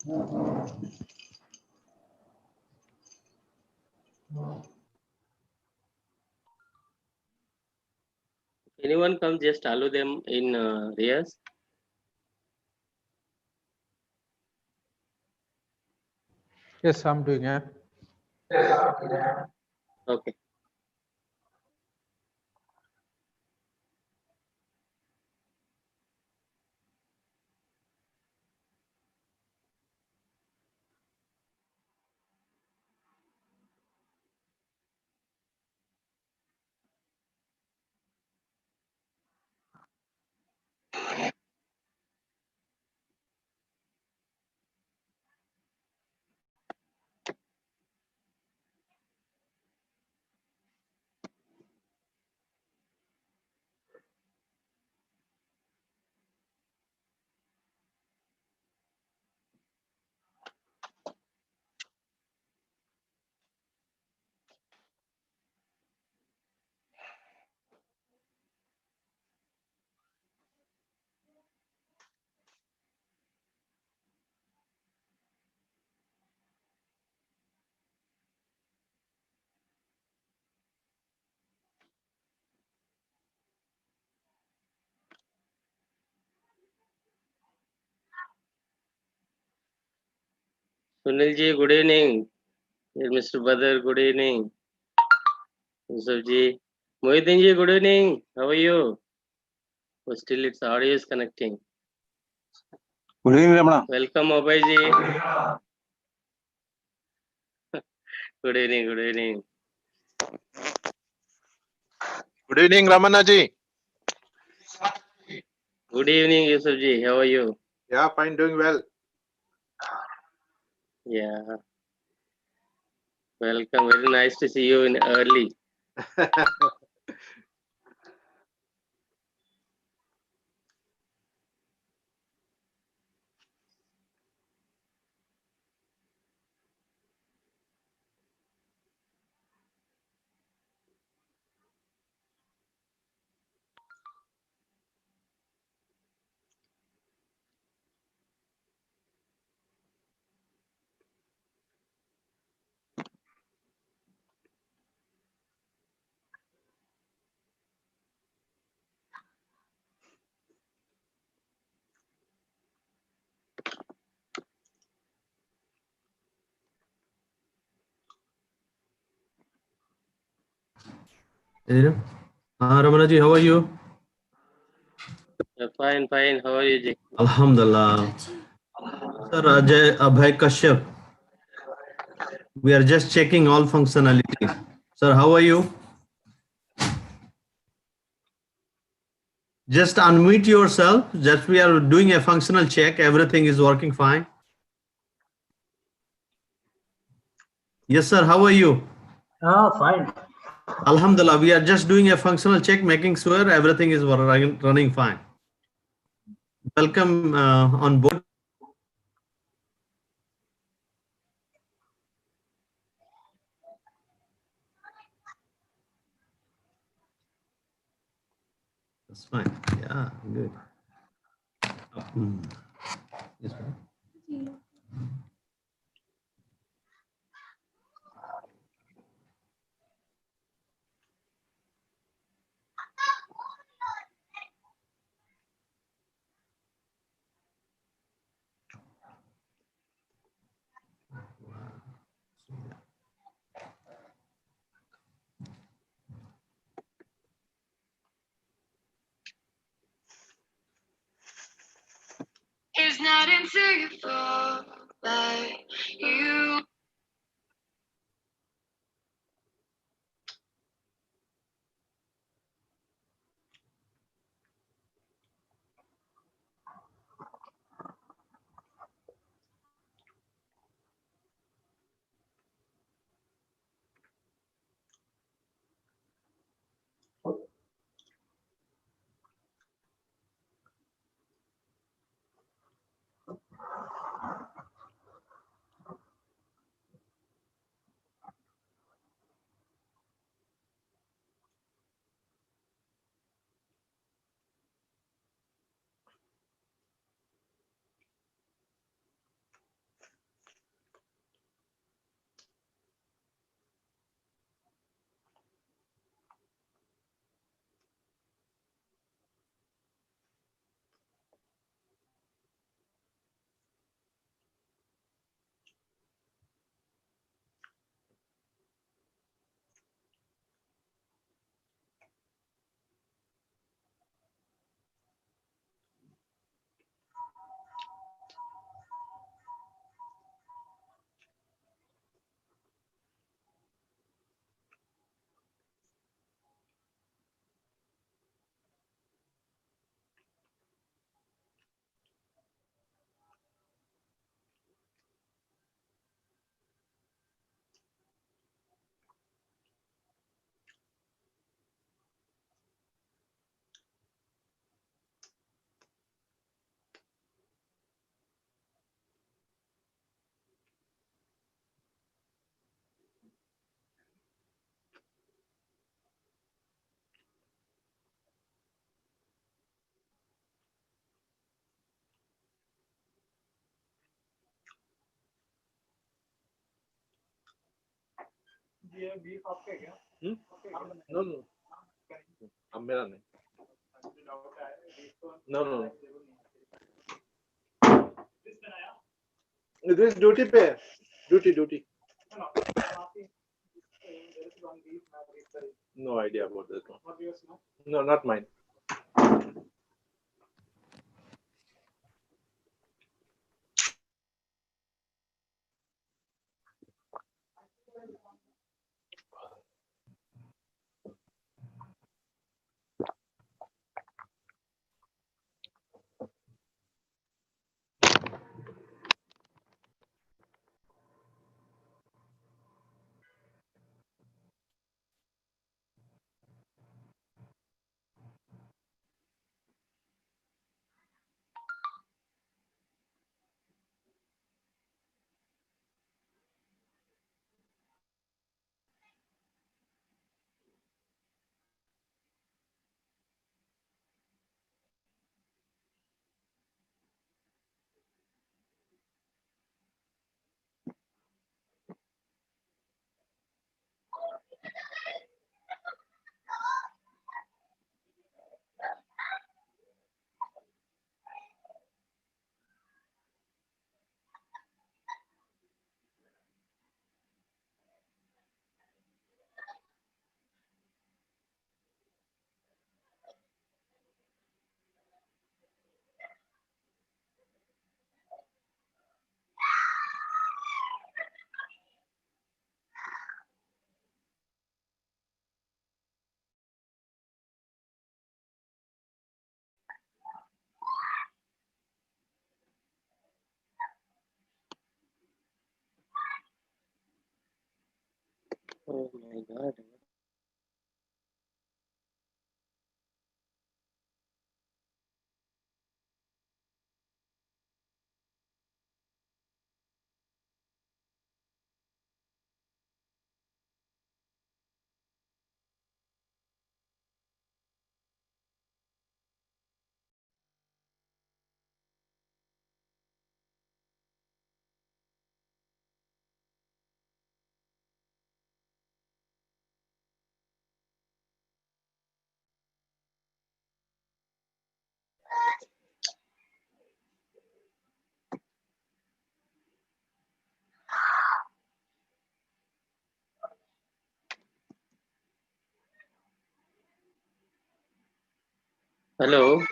Anyone come, just allow them in Riyaz. Yes, I'm doing it. Okay. Sunil ji, good evening. Mr. Badr, good evening. Yusuf ji. Mohidin ji, good evening. How are you? Oh, still its audio is connecting. Good evening, Ramana. Welcome, Abhay ji. Good evening, good evening. Good evening, Ramana ji. Good evening, Yusuf ji. How are you? Yeah, fine, doing well. Yeah. Welcome. Very nice to see you in early. Ramana ji, how are you? Fine, fine. How are you, ji? Alhamdulillah. Sir, Ajay Abhay Kashyap. We are just checking all functionality. Sir, how are you? Just unmute yourself. Just we are doing a functional check. Everything is working fine. Yes, sir. How are you? Fine. Alhamdulillah. We are just doing a functional check, making sure everything is running fine. Welcome on board. That's fine. Yeah, good. Yes, sir. It's not until you fall like you. No, no. अब मेरा नहीं. No, no. This duty पे है. Duty. No idea about that one. No, not mine. Oh my God. Hello.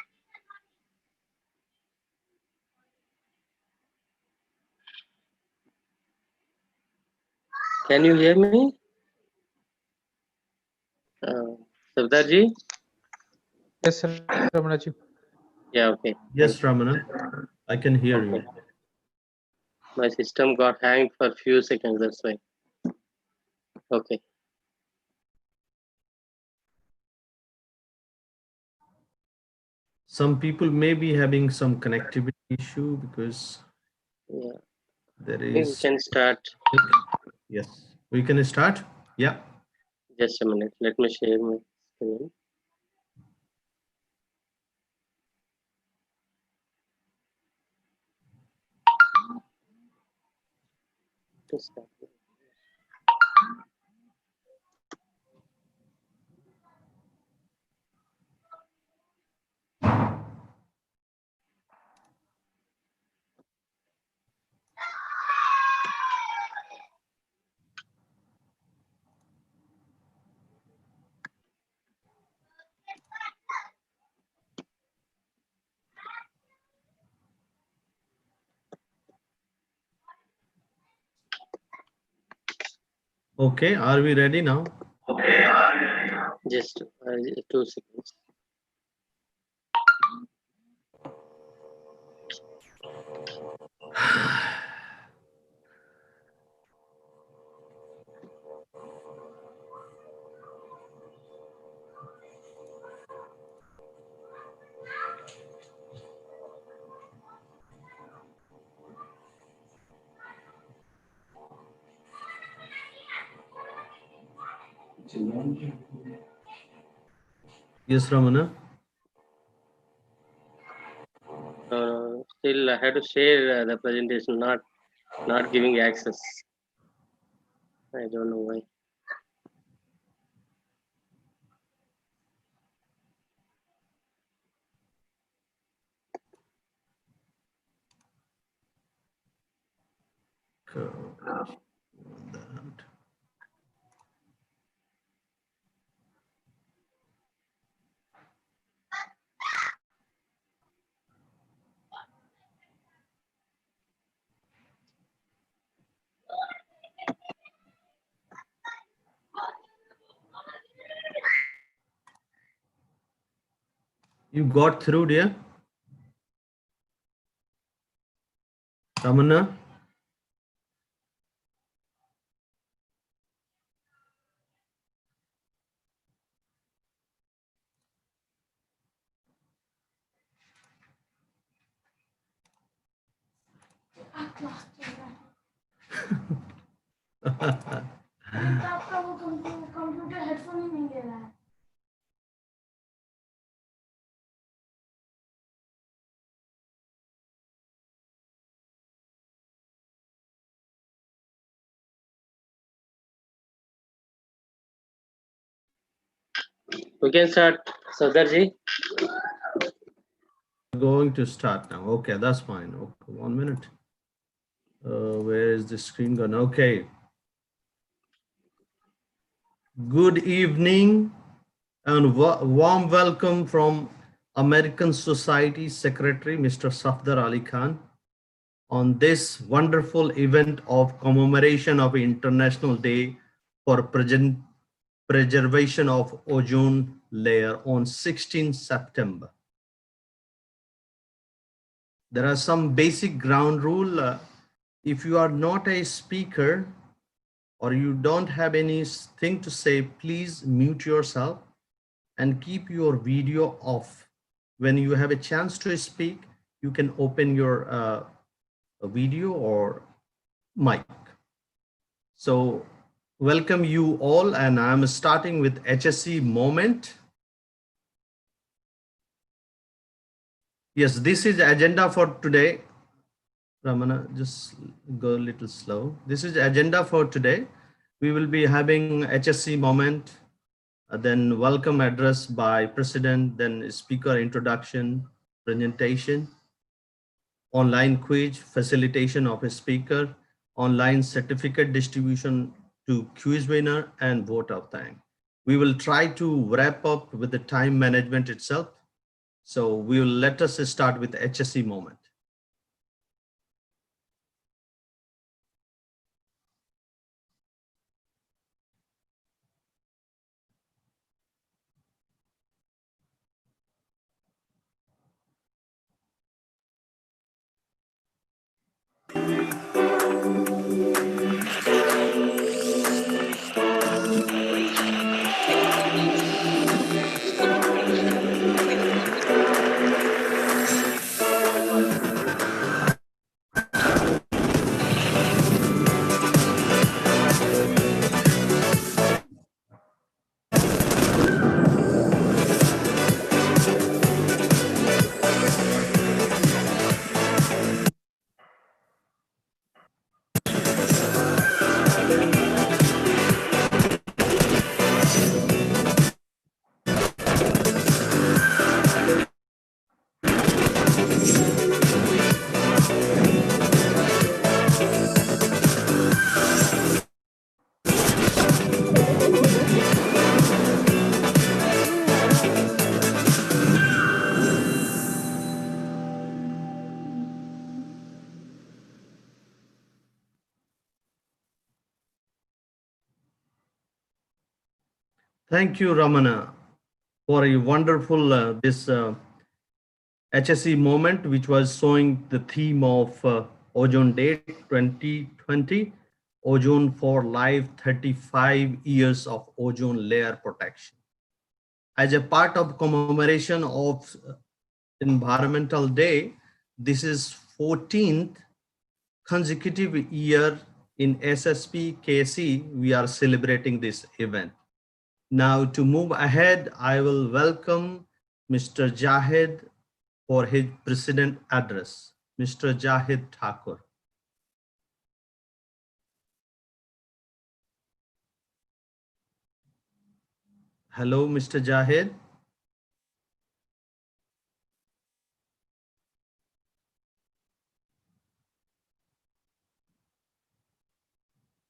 Can you hear me? Sardarji? Yes, Ramanaji. Yeah, okay. Yes, Ramana, I can hear you. My system got hanged for a few seconds, that's why. Okay. Some people may be having some connectivity issue because Yeah. there I think we is. can start. Yes, we can start. Yeah. Just a minute. Let me share my screen. To start. Okay, are we ready now? Just 2 seconds. Yes, Ramana. Still, I had to share the presentation, not giving access. I don't know why. You got through, dear? Ramana? आपका वो computer headphone ही नहीं ले रहा है We can start, Sardarji. Going to start now. Okay, that's fine. Okay, 1 minute. Where is the screen gone? Okay. Good evening and warm welcome from American Society Secretary Mr. Safdar Ali Khan on this wonderful event of commemoration of International Day for Preservation of Ozone Layer on 16 September. There are some basic ground rule. If you are not a speaker or you don't have anything to say, please mute yourself and keep your video off. When you have a chance to speak, you can open your video or mic. So welcome you all, and I'm starting with HSC moment. Yes, this is the agenda for today. Ramana, just go a little slow. This is the agenda for today. We will be having HSC moment, then welcome address by president, then speaker introduction, presentation, online quiz, facilitation of a speaker, online certificate distribution to quiz winner, and vote of thank. We will try to wrap up with the time management itself. So we will let us start with HSC moment. Thank you, Ramana, for a wonderful this HSC moment, which was showing the theme of Ozone Day 2020, Ozone for Life, 35 years of ozone layer protection. As a part of commemoration of Environmental Day, this is 14th consecutive year in ASSP KC, we are celebrating this event. Now to move ahead, I will welcome Mr. Jahid for his president address. Mr. Jahid Thakur. Hello, Mr. Jahid.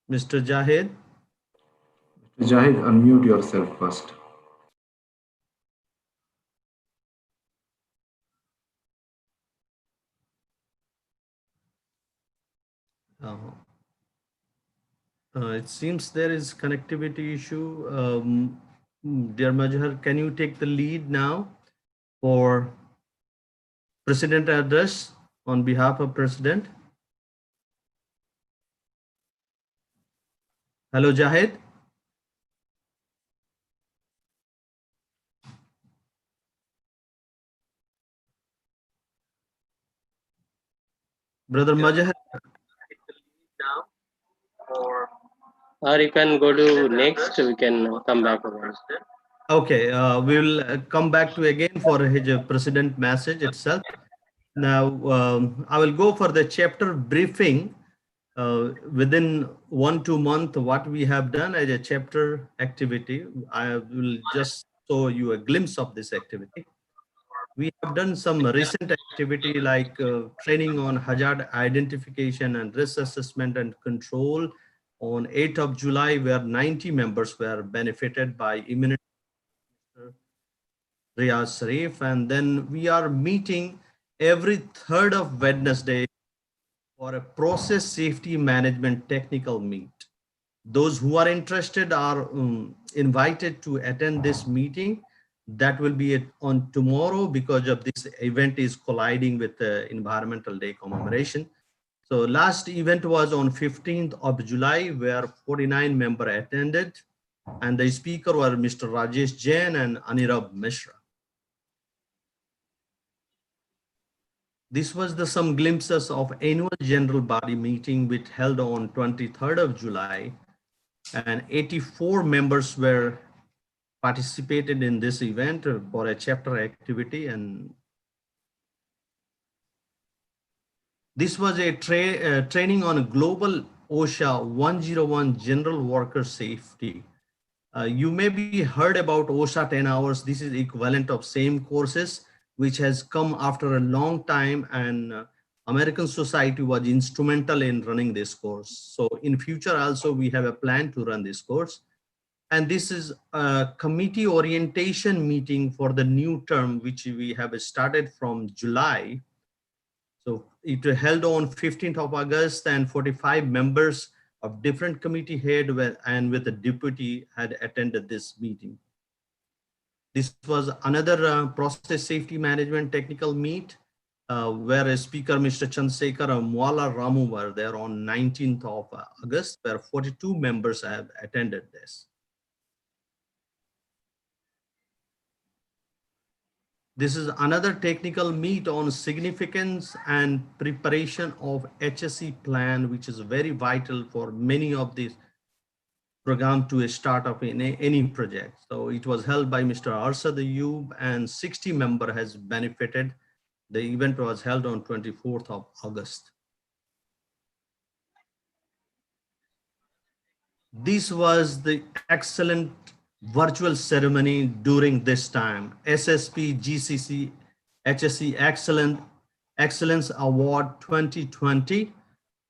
Mr. Jahid. Jahid, unmute yourself first. Uh, it seems there is connectivity issue. Dear Majhar, can you take the lead now for President address on behalf of President? Hello, Jahid. Brother Majhar. Or you can go to next, we can come back again. Okay, we will come back to again for his president message itself. Now, I will go for the chapter briefing within 1-2 months what we have done as a chapter activity. I will just show you a glimpse of this activity. We have done some recent activity like training on hazard identification and risk assessment and control on 8th of July, where 90 members were benefited by immunity Riyaz Sharif. And then we are meeting every third of Wednesday for a process safety management technical meet. Those who are interested are invited to attend this meeting. That will be on tomorrow because of this event is colliding with the Environmental Day commemoration. So last event was on 15th of July where 49 members attended and the speaker were Mr. Rajesh Jain and Anirab Mishra. This was the some glimpses of annual general body meeting which held on 23rd of July, and 84 members were participated in this event for a chapter activity. And this was a training on global OSHA 101 general worker safety. You may be heard about OSHA 10 hours. This is equivalent of same courses, which has come after a long time, and American society was instrumental in running this course. So in future also, we have a plan to run this course. And this is a committee orientation meeting for the new term, which we have started from July. So it held on 15th of August, and 45 members of different committee head and with the deputy had attended this meeting. This was another process safety management technical meet where a speaker, Mr. Chandrasekhar Mwala Ramu, were there on 19th of August, where 42 members have attended this. This is another technical meet on significance and preparation of HSE plan, which is very vital for many of these programs to start up in any project. So it was held by Mr. Arshad Ayub, and 60 members has benefited. The event was held on 24th of August. This was the excellent virtual ceremony during this time. ASSP GCC HSE Excellence Award 2020,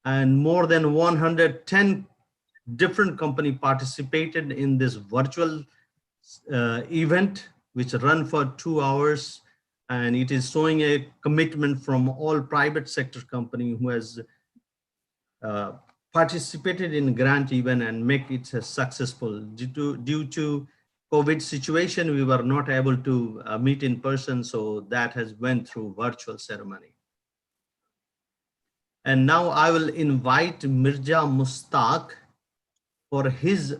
and more than 110 different companies participated in this virtual event, which run for 2 hours. And it is showing a commitment from all private sector company who has participated in grant event and make it successful. Due to COVID situation, we were not able to meet in person, so that has went through virtual ceremony. And now I will invite Mirza Mustaq for his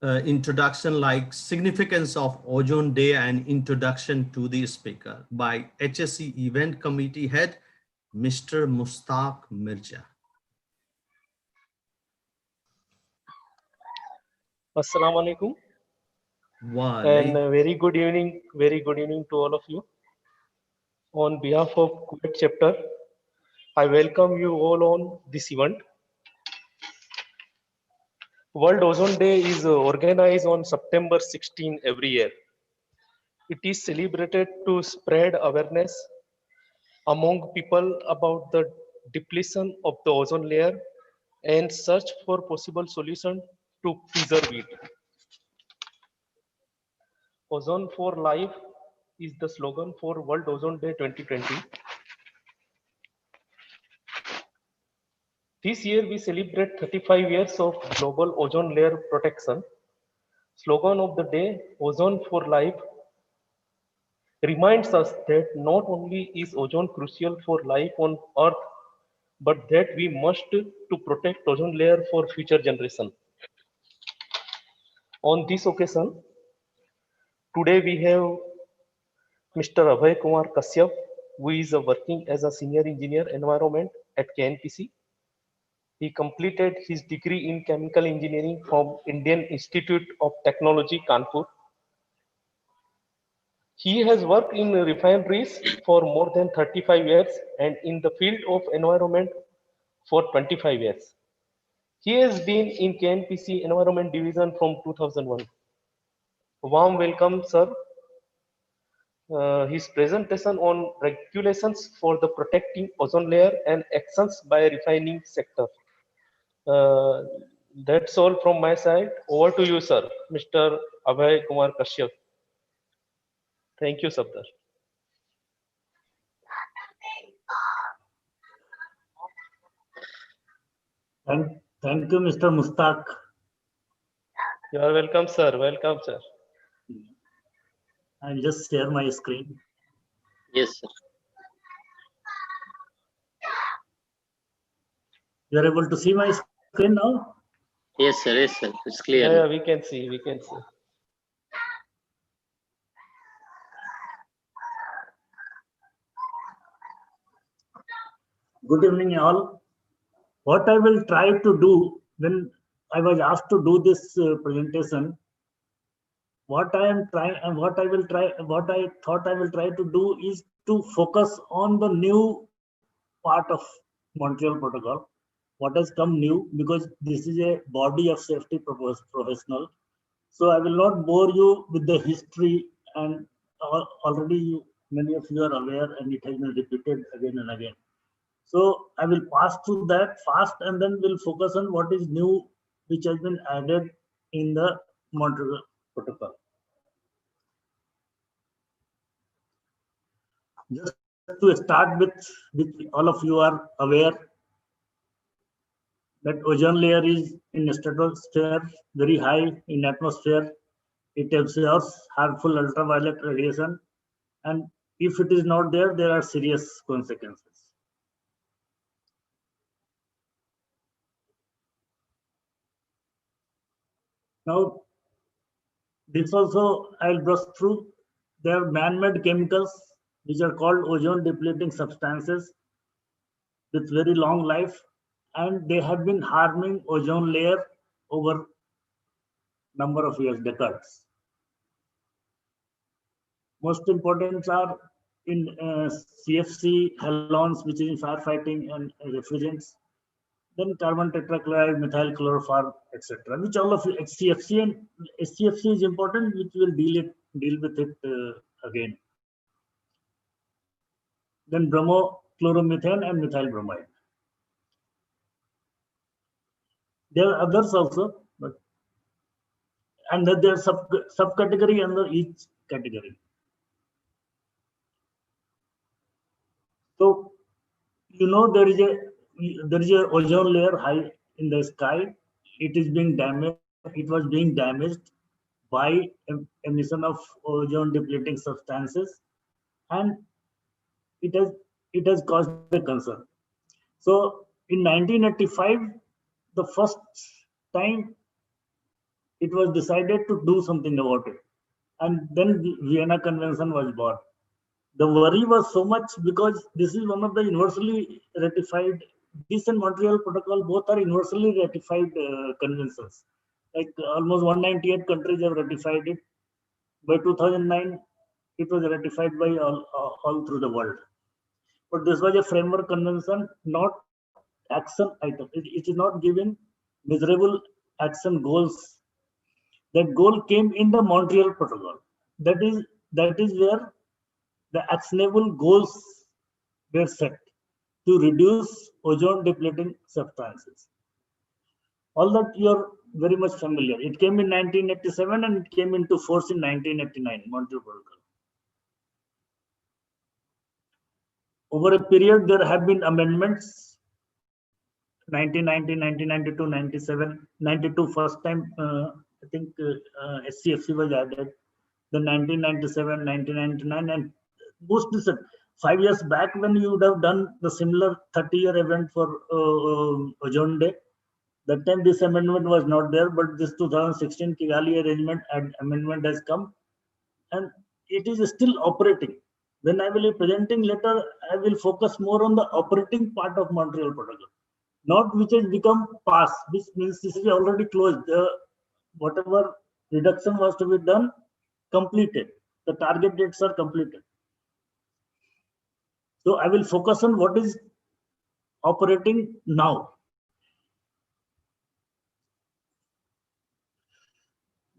introduction, like significance of Ozone Day and introduction to the speaker by HSE Event Committee Head, Mr. Mustaq Mirza. Assalamu alaikum. And very good evening to all of you. On behalf of Kuwait chapter, I welcome you all on this event. World Ozone Day is organized on September 16 every year. It is celebrated to spread awareness among people about the depletion of the ozone layer and search for possible solution to preserve it. Ozone for Life is the slogan for World Ozone Day 2020. This year we celebrate 35 years of global ozone layer protection. Slogan of the day, Ozone for Life, reminds us that not only is ozone crucial for life on Earth, but that we must to protect ozone layer for future generation. On this occasion, today we have Mr. Abhay Kumar Kashyap, who is working as a senior engineer environment at KNPC. He completed his degree in chemical engineering from Indian Institute of Technology, Kanpur. He has worked in refineries for more than 35 years and in the field of environment for 25 years. He has been in KNPC Environment Division from 2001. Warm welcome, sir. His presentation on regulations for the protecting ozone layer and actions by refining sector. Uh, that's all from my side. Over to you, sir, Mr. Abhay Kumar Kashyap. Thank you, Sabdar. Thank you, Mr. Mustaq. You are welcome, sir. Welcome, sir. I'll just share my screen. Yes, sir. You are able to see my screen now? Yes, sir. Yes, sir. It's clear. Yeah, we can see. We can see. Good evening, all. What I will try to do when I was asked to do this presentation, what I thought I will try to do is to focus on the new part of Montreal Protocol. What has come new, because this is a body of safety professional. So I will not bore you with the history, and already many of you are aware, and it has been repeated again and again. So I will pass through that fast, and then we'll focus on what is new, which has been added in the Montreal Protocol. Just to start with all of you are aware that ozone layer is in stratosphere, very high in atmosphere. It absorbs harmful ultraviolet radiation, and if it is not there, there are serious consequences. Now, this also I'll brush through. There are man-made chemicals which are called ozone depleting substances with very long life, and they have been harming ozone layer over number of years, decades. Most important are in CFC, halogens, which is in firefighting and refrigerants, then carbon tetrachloride, methyl chloroform, etc. Which all of you, CFC and SCFC is important, which will deal with it again. Then bromochloromethane and methyl bromide. There are others also, but and there are subcategory under each category. So you know there is a ozone layer high in the sky. It is being damaged. It was being damaged by emission of ozone depleting substances, and it has caused a concern. So in 1985, the first time it was decided to do something about it, and then the Vienna Convention was born. The worry was so much because this is one of the universally ratified. This and Montreal Protocol both are universally ratified conventions. Like almost 198 countries have ratified it. By 2009, it was ratified by all through the world. But this was a framework convention, not action item. It is not giving measurable action goals. That goal came in the Montreal Protocol. That is where the actionable goals were set to reduce ozone depleting substances. All that you're very much familiar. It came in 1987 and it came into force in 1989, Montreal Protocol. Over a period, there have been amendments. 1990, 1992, 97, 92 first time, I think SCFC was added. Then 1997, 1999, and most recent, 5 years back when you would have done the similar 30-year event for Ozone Day, that time this amendment was not there, but this 2016 Kigali arrangement and amendment has come, and it is still operating. When I will be presenting later, I will focus more on the operating part of Montreal Protocol, not which has become past, which means this is already closed. Whatever reduction was to be done, completed. The target dates are completed. So I will focus on what is operating now.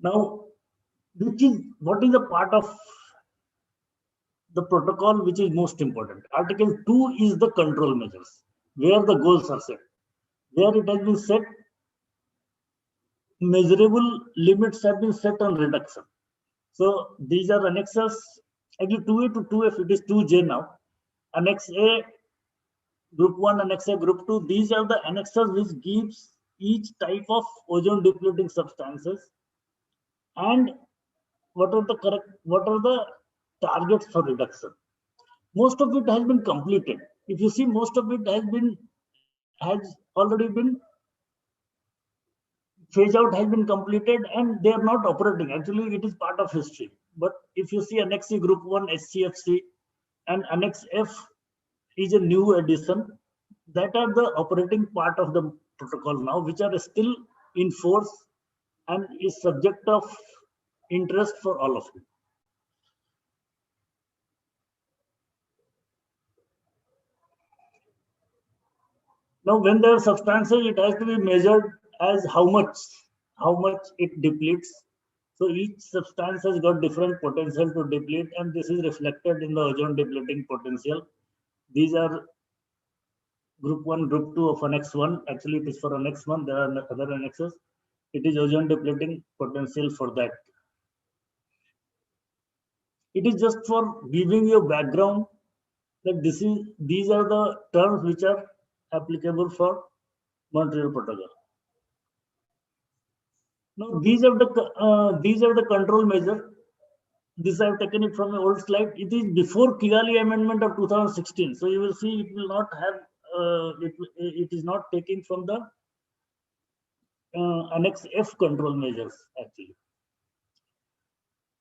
Now, what is the part of the protocol which is most important? Article 2 is the control measures, where the goals are set. Where it has been set, measurable limits have been set on reduction. So these are annexes, actually 2A to 2F, it is 2J now. Annex A, Group 1, Annex A, Group 2, these are the annexes which gives each type of ozone depleting substances and what are the targets for reduction. Most of it has been completed. If you see, most of it has already been phase out, has been completed, and they are not operating. Actually, it is part of history. But if you see Annex C, Group 1, SCFC, and Annex F is a new addition. That are the operating part of the protocol now, which are still in force and is subject of interest for all of you. Now, when there are substances, it has to be measured as how much it depletes. So each substance has got different potential to deplete, and this is reflected in the ozone depleting potential. These are Group 1, Group 2 of Annex 1. Actually, it is for Annex 1. There are other annexes. It is ozone depleting potential for that. It is just for giving you a background that these are the terms which are applicable for Montreal Protocol. Now these are the control measures. This I have taken it from an old slide. It is before Kigali Amendment of 2016. So you will see it will not have it is not taken from the Annex F control measures actually.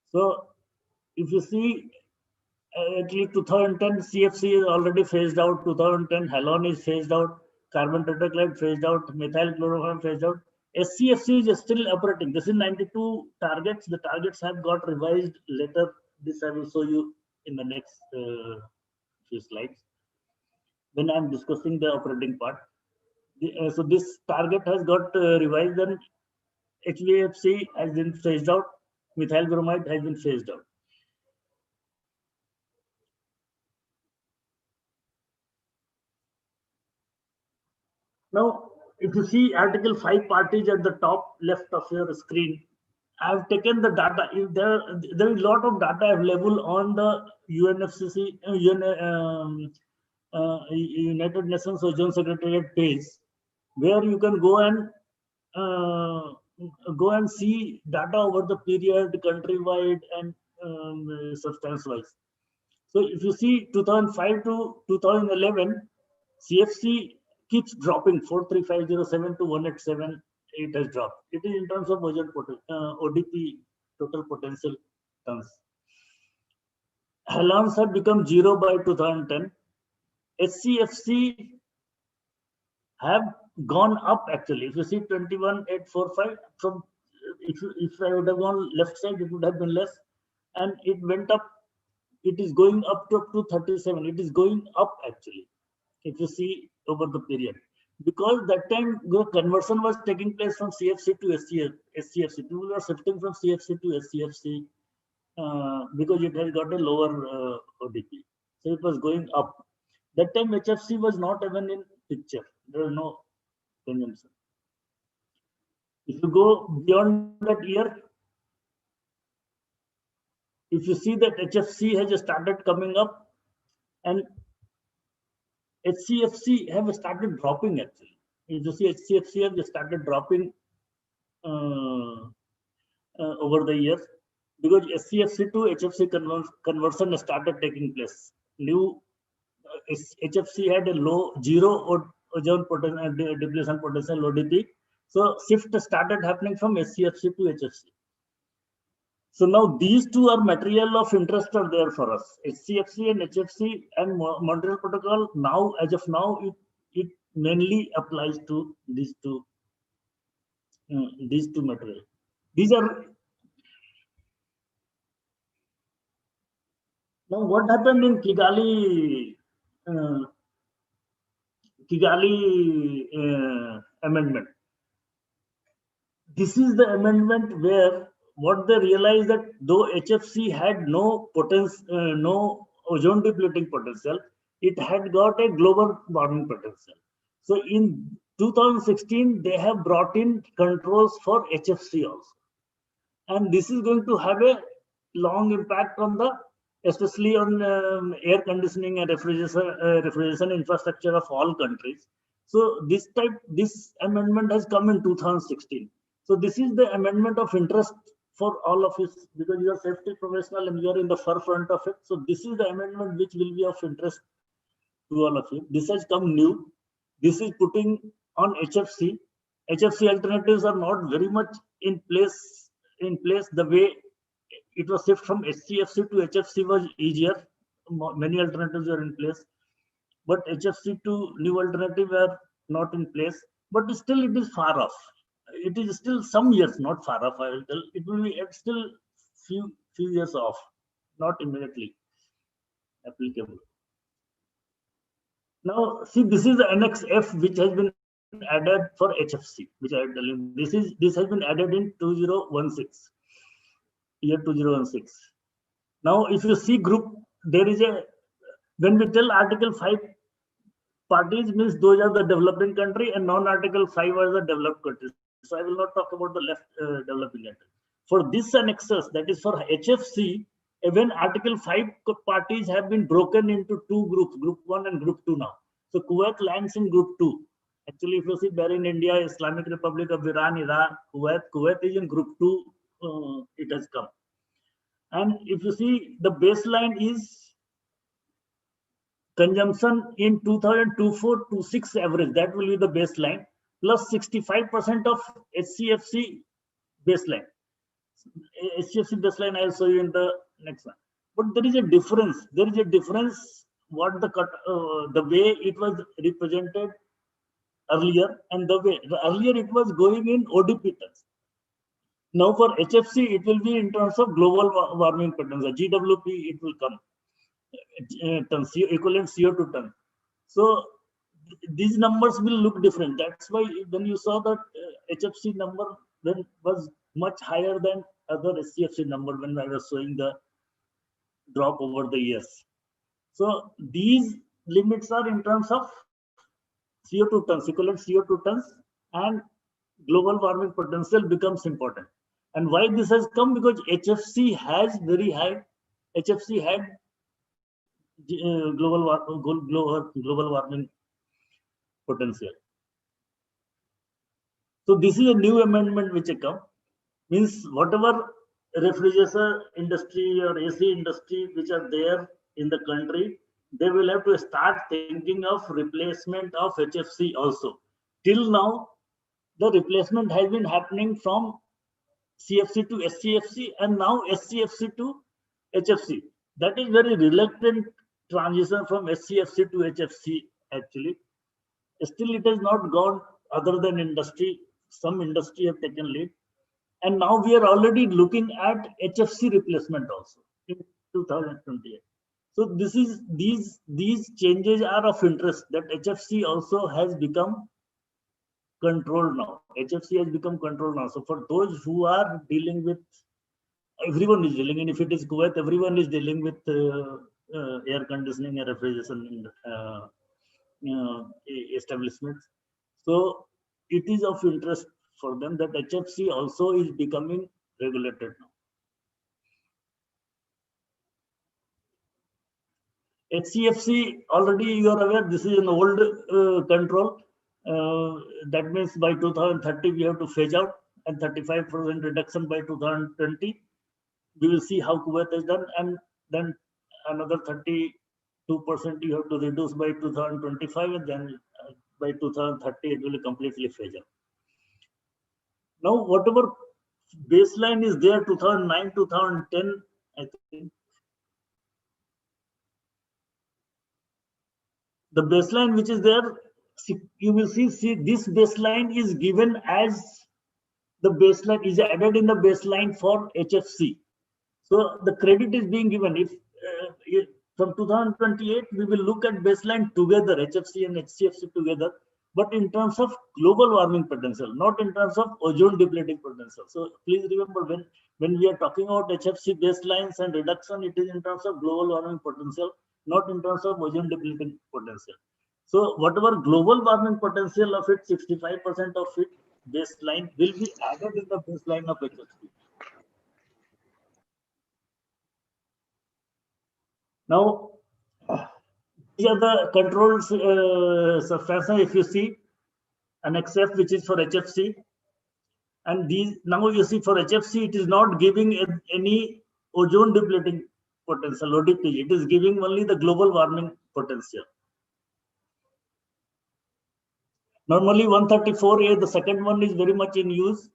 So if you see, actually 2010 CFC is already phased out, 2010 halon is phased out, carbon tetrachloride phased out, methyl chloroform phased out. SCFC is still operating. This is 92 targets. The targets have got revised later. This I will show you in the next few slides when I'm discussing the operating part. So this target has got revised, and HVFC has been phased out. Methyl bromide has been phased out. Now, if you see Article 5 parties at the top left of your screen, I have taken the data. If there is a lot of data available on the UNFCCC, United Nations Ozone Secretariat page, where you can go and see data over the period, countrywide and substance-wise. So if you see 2005 to 2011, CFC keeps dropping 43507 to 187. It has dropped. It is in terms of ozone ODP total potential tons. Halons have become 0 by 2010. SCFC have gone up actually. If you see 21845 from, if I would have gone left side, it would have been less, and it went up. It is going up to 37. It is going up actually, if you see over the period, because that time the conversion was taking place from CFC to SCFC. People were shifting from CFC to SCFC because it has got a lower ODP. So it was going up. That time HFC was not even in picture. There was no consumption. If you go beyond that year, if you see that HFC has started coming up and HCFC have started dropping actually. If you see HCFC have started dropping over the years because HCFC to HFC conversion started taking place. New HFC had a low zero ozone potential depletion potential ODP. So shift started happening from SCFC to HFC. So now these two are material of interest are there for us. HCFC and HFC and Montreal Protocol now, as of now, it mainly applies to these two material. These are now what happened in Kigali amendment. This is the amendment where what they realized that though HFC had no potential, no ozone depleting potential, it had got a global warming potential. So in 2016, they have brought in controls for HFC also. And this is going to have a long impact on the, especially on air conditioning and refrigeration infrastructure of all countries. So this amendment has come in 2016. So this is the amendment of interest for all of us because you are safety professional and you are in the forefront of it. So this is the amendment which will be of interest to all of you. This has come new. This is putting on HFC. HFC alternatives are not very much in place. The way it was shift from HCFC to HFC was easier. Many alternatives are in place, but HFC to new alternative are not in place. But still, it is far off. It is still some years, not far off. I will tell. It will be still few years off, not immediately applicable. Now, see, this is the Annex F, which has been added for HFC, which I am telling. This has been added in 2016, year 2016. Now, if you see group, there is a, when we tell Article 5 parties, means those are the developing country and non-Article 5 are the developed countries. So I will not talk about the left developing country. For this annexes, that is for HFC, even Article 5 parties have been broken into two groups, Group 1 and Group 2 now. So Kuwait lands in Group 2. Actually, if you see Bahrain, India, Islamic Republic of Iran, Iraq, Kuwait is in Group 2, it has come. And if you see, the baseline is consumption in 2024-26 average, that will be the baseline, plus 65% of HCFC baseline. HCFC baseline I will show you in the next one. But there is a difference. There is a difference what the way it was represented earlier and the way earlier it was going in ODP terms. Now for HFC it will be in terms of global warming potential. GWP it will come tons, equivalent CO2 ton. So these numbers will look different. That's why when you saw that HFC number then was much higher than other SCFC number when I was showing the drop over the years. So these limits are in terms of CO2 tons, equivalent CO2 tons, and global warming potential becomes important. And why this has come? Because HFC has very high, HFC had global warming potential. So this is a new amendment which has come. Means whatever refrigerator industry or AC industry which are there in the country, they will have to start thinking of replacement of HFC also. Till now, the replacement has been happening from CFC to SCFC and now SCFC to HFC. That is very reluctant transition from SCFC to HFC actually. Still it has not gone other than industry. Some industry have taken lead. And now we are already looking at HFC replacement also in 2028. So this is these changes are of interest that HFC also has become controlled now. HFC has become controlled now. So for those who are dealing with, everyone is dealing, and if it is Kuwait, everyone is dealing with air conditioning and refrigeration establishments. So it is of interest for them that HFC also is becoming regulated now. HCFC, already you are aware, this is an old control. That means by 2030 we have to phase out, and 35% reduction by 2020. We will see how Kuwait has done, and then another 32% you have to reduce by 2025, and then by 2030 it will completely phase out. Now, whatever baseline is there, 2009, 2010, I think the baseline which is there, you will see this baseline is given as the baseline is added in the baseline for HFC. So the credit is being given. If from 2028 we will look at baseline together, HFC and HCFC together, but in terms of global warming potential, not in terms of ozone depleting potential. So please remember, when we are talking about HFC baselines and reduction, it is in terms of global warming potential, not in terms of ozone depleting potential. So whatever global warming potential of it, 65% of it baseline will be added in the baseline of HFC. Now, these are the controlled substances. If you see an XF, which is for HFC, and these now you see for HFC, it is not giving any ozone depleting potential, ODP. It is giving only the global warming potential. Normally 134A, the second one is very much in use.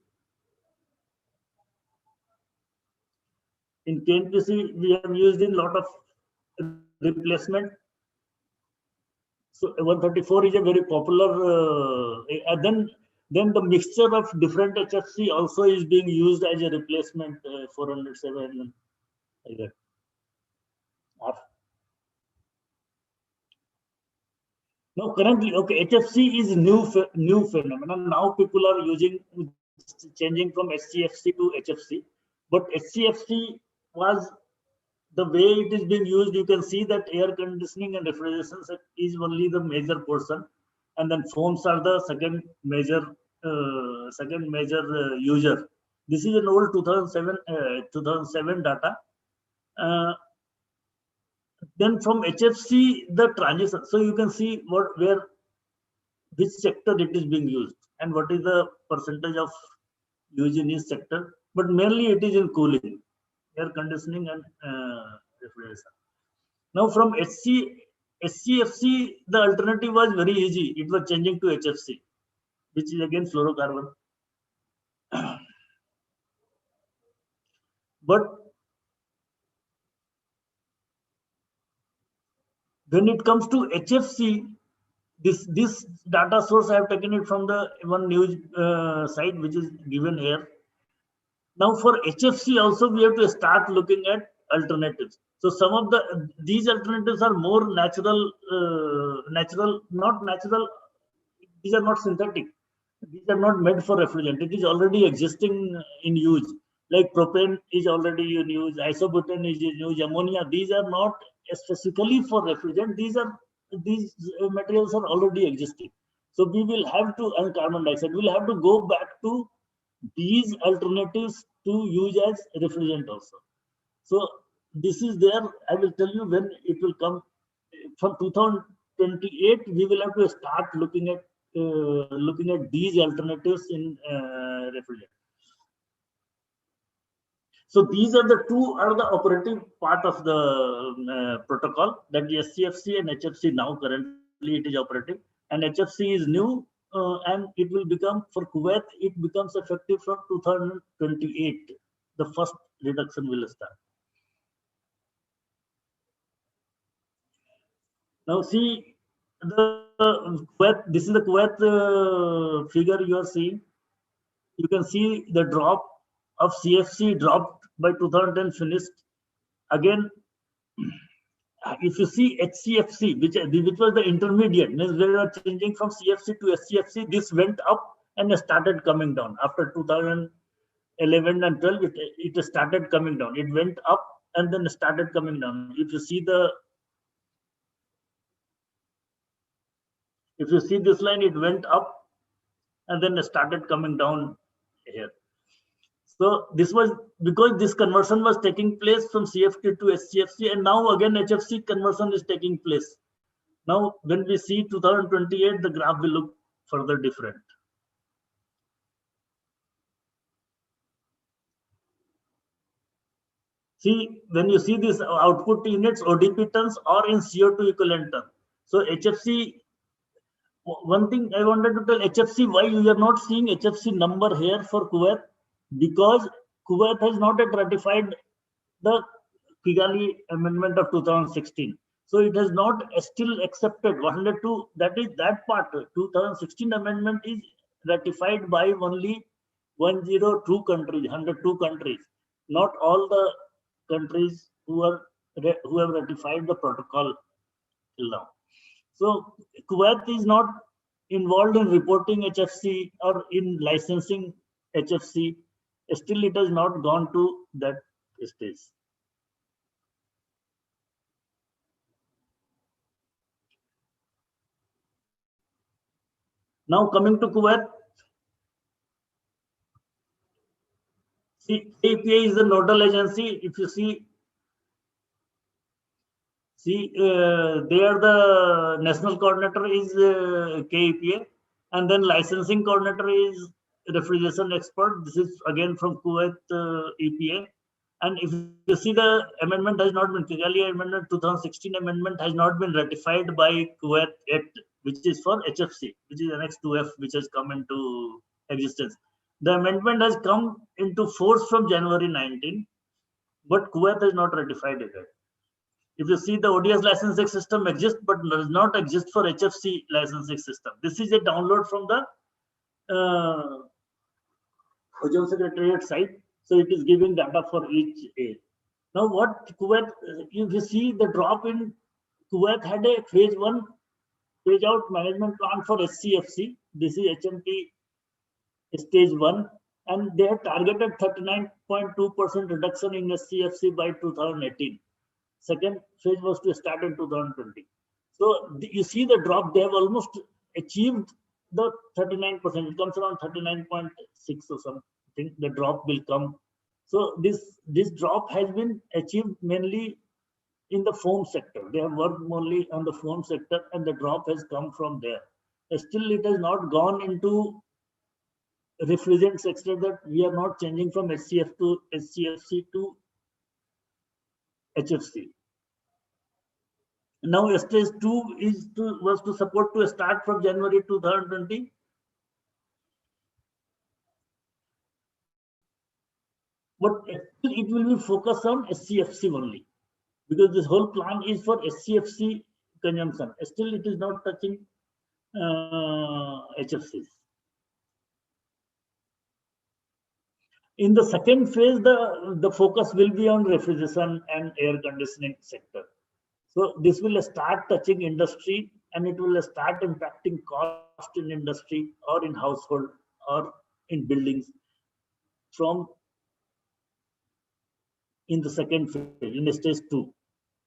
In KNPC, we have used in lot of replacement. So 134 is a very popular, then the mixture of different HFC also is being used as a replacement, 407 like that. Now currently, okay, HFC is new phenomenon. Now people are changing from HCFC to HFC, but HCFC was the way it is being used. You can see that air conditioning and refrigeration is only the major portion, and then foams are the second major user. This is an old 2007 data. Then from HFC the transition. So you can see which sector it is being used and what is the percentage of use in each sector. But mainly it is in cooling, air conditioning and refrigeration. Now from HCFC, the alternative was very easy. It was changing to HFC, which is again fluorocarbon. But when it comes to HFC, this data source I have taken it from the one news site which is given here. Now for HFC also we have to start looking at alternatives. So some of these alternatives are more natural, not natural. These are not synthetic. These are not made for refrigerant. It is already existing in use. Like propane is already in use, isobutane is in use, ammonia. These are not specifically for refrigerant. These materials are already existing. So we will have to, and carbon dioxide, we'll have to go back to these alternatives to use as refrigerant also. So this is there. I will tell you when it will come. From 2028, we will have to start looking at these alternatives in refrigerant. So these are the operative part of the protocol, that the SCFC and HFC now currently it is operative, and HFC is new, and it will become for Kuwait, it becomes effective from 2028. The first reduction will start. Now see the Kuwait. This is the Kuwait figure you are seeing. You can see the drop of CFC dropped by 2010 finished. Again, if you see HCFC, which was the intermediate, means we were changing from CFC to SCFC, this went up and started coming down. After 2011 and 12, it started coming down. It went up and then started coming down. If you see this line, it went up and then started coming down here. So this was because this conversion was taking place from CFT to SCFC, and now again HFC conversion is taking place. Now when we see 2028, the graph will look further different. See, when you see this output units, ODP tons or in CO2 equivalent ton. So HFC, one thing I wanted to tell HFC, why you are not seeing HFC number here for Kuwait? Because Kuwait has not yet ratified the Kigali Amendment of 2016. So it has not still accepted 102, that is that part. 2016 amendment is ratified by only 102 countries, 102 countries, not all the countries who have ratified the protocol till now. So Kuwait is not involved in reporting HFC or in licensing HFC. Still, it has not gone to that stage. Now coming to Kuwait, see, KPA is the nodal agency. If you see, there the national coordinator is KEPA, and then licensing coordinator is refrigeration expert. This is again from Kuwait EPA. And if you see, the amendment has not been, Kigali Amendment 2016 amendment has not been ratified by Kuwait yet, which is for HFC, which is Annex 2F, which has come into existence. The amendment has come into force from January 19, but Kuwait has not ratified it yet. If you see, the ODS licensing system exists, but does not exist for HFC licensing system. This is a download from the Ozone Secretariat site. So it is giving data for each age. Now what Kuwait, if you see the drop in Kuwait had a phase 1 phase out management plan for SCFC. This is HMT stage 1, and they have targeted 39.2% reduction in SCFC by 2018. Second phase was to start in 2020. So you see the drop, they have almost achieved the 39%. It comes around 39.6 or something. The drop will come. So this drop has been achieved mainly in the foam sector. They have worked only on the foam sector, and the drop has come from there. Still, it has not gone into refrigerant sector, that we are not changing from SCF to SCFC to HFC. Now stage 2 was to support to start from January 2020. But it will be focused on SCFC only, because this whole plan is for SCFC consumption. Still, it is not touching HFCs. In the second phase, the focus will be on refrigeration and air conditioning sector. So this will start touching industry, and it will start impacting cost in industry or in household or in buildings from in the second phase, in stage 2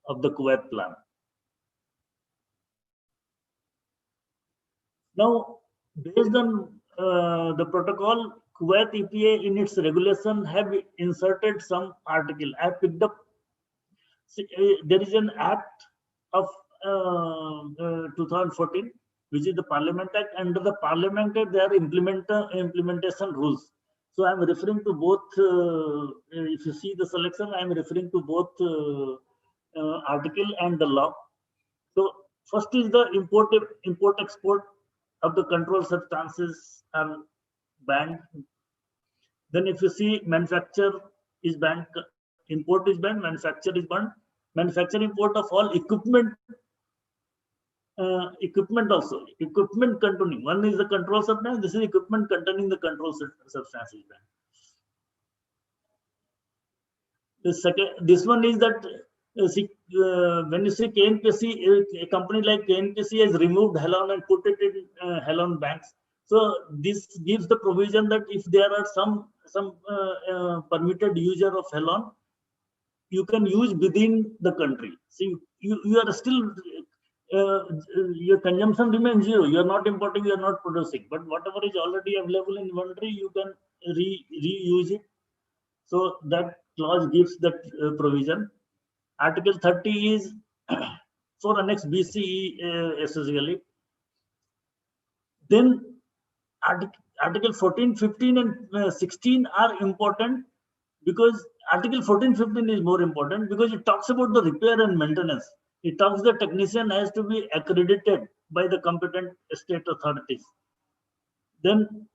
of the Kuwait plan. Now, based on the protocol, Kuwait EPA in its regulation have inserted some article. I have picked up, there is an act of 2014, which is the Parliament Act. Under the Parliament Act, there are implementation rules. So I'm referring to both, if you see the selection, I'm referring to both article and the law. So first is the import-export of the controlled substances are banned. Then if you see, manufacture is banned, import is banned, manufacture is banned. Manufacture import of all equipment, also equipment containing, one is the control substance, this is equipment containing the control substance is banned. The second, this one is that when you say KNPC, a company like KNPC has removed halon and put it in halon banks. So this gives the provision that if there are some permitted user of halon, you can use within the country. See, you are still your consumption remains zero. You are not importing, you are not producing. But whatever is already available in inventory, you can reuse it. So that clause gives that provision. Article 30 is for Annex BCE essentially. Then Article 14, 15, and 16 are important because Article 14, 15 is more important because it talks about the repair and maintenance. It talks the technician has to be accredited by the competent state authorities. Then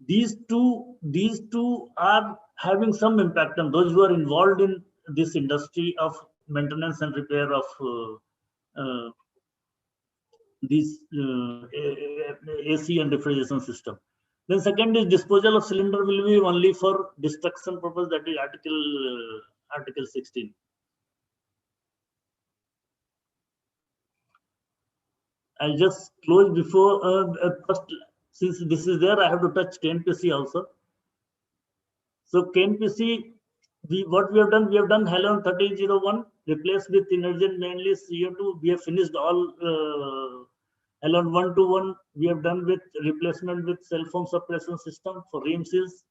these two are having some impact on those who are involved in this industry of maintenance and repair of these AC and refrigeration system. Then second is disposal of cylinder will be only for destruction purpose, that is Article 16. I'll just close before first, since this is there, I have to touch KNPC also. So KNPC, what we have done Halon 1301 replaced with Energen mainly CO2. We have finished all Halon 121. We have done with replacement with cell phone suppression system for ream seals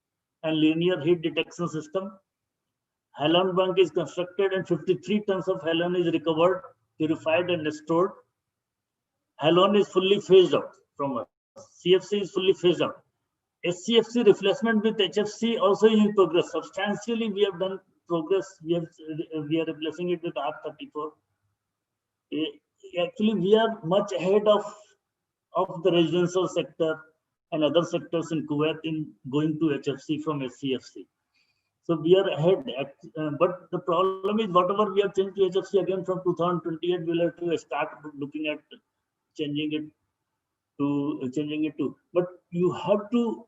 and linear heat detection system. Halon bank is constructed and 53 tons of halon is recovered, purified and stored. Halon is fully phased out from us. CFC is fully phased out. SCFC replacement with HFC also is in progress. Substantially, we have done progress. We are replacing it with R34. Actually, we are much ahead of the residential sector and other sectors in Kuwait in going to HFC from SCFC. So we are ahead. But the problem is, whatever we have changed to HFC again from 2028, we'll have to start looking at changing it to. But you have to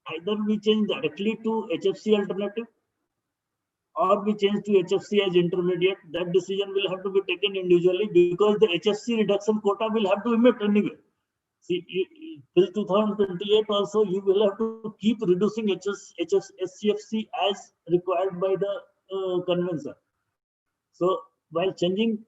either we change directly to HFC alternative or we change to HFC as intermediate. That decision will have to be taken individually because the HFC reduction quota will have to emit anyway. See, till 2028 also, you will have to keep reducing SCFC as required by the convention. So while changing,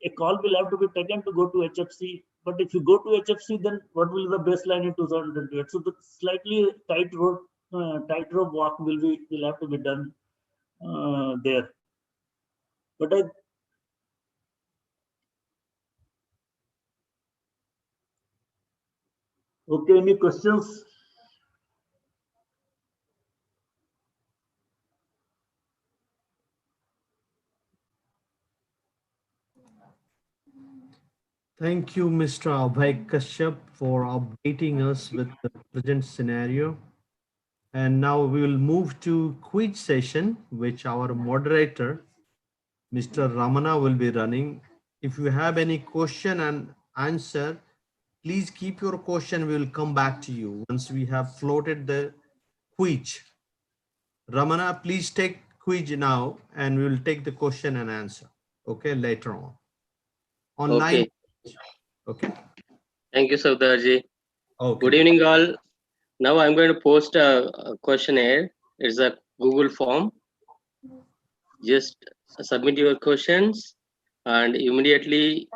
a call will have to be taken to go to HFC. But if you go to HFC, then what will be the baseline in 2028? So the slightly tightrope walk will have to be done there. But okay, any questions? Thank you, Mr. Abhay Kashyap, for updating us with the present scenario. And now we will move to quiz session, which our moderator, Mr. Ramana, will be running. If you have any question and answer, please keep your question. We will come back to you once we have floated the quiz. Ramana, please take quiz now, and we will take the question and answer. Okay, later on. Online. Okay. Thank you, Savdarji. Okay. Good evening, all. Now I'm going to post a questionnaire. It's a Google form. Just submit your questions and immediately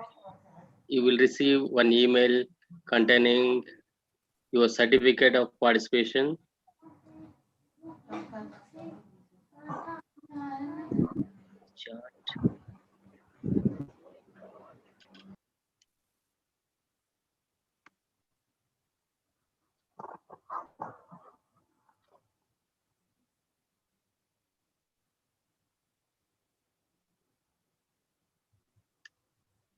you will receive one email containing your certificate of participation. Chart.